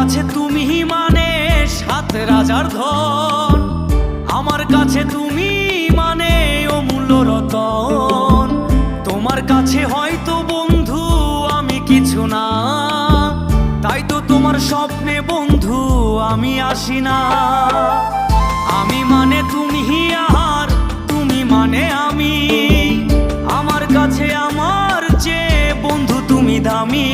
কাছে তুমি মানে সাত রাজার ধন, আমার কাছে তুমি মানে অমূল্য রতন। তোমার কাছে হয়তো বন্ধু আমি কিছু না, তাই তো তোমার স্বপ্নে বন্ধু আমি আসি না। আমি মানে তুমি আর তুমি মানে আমি, আমার কাছে আমার যে বন্ধু তুমি দামি।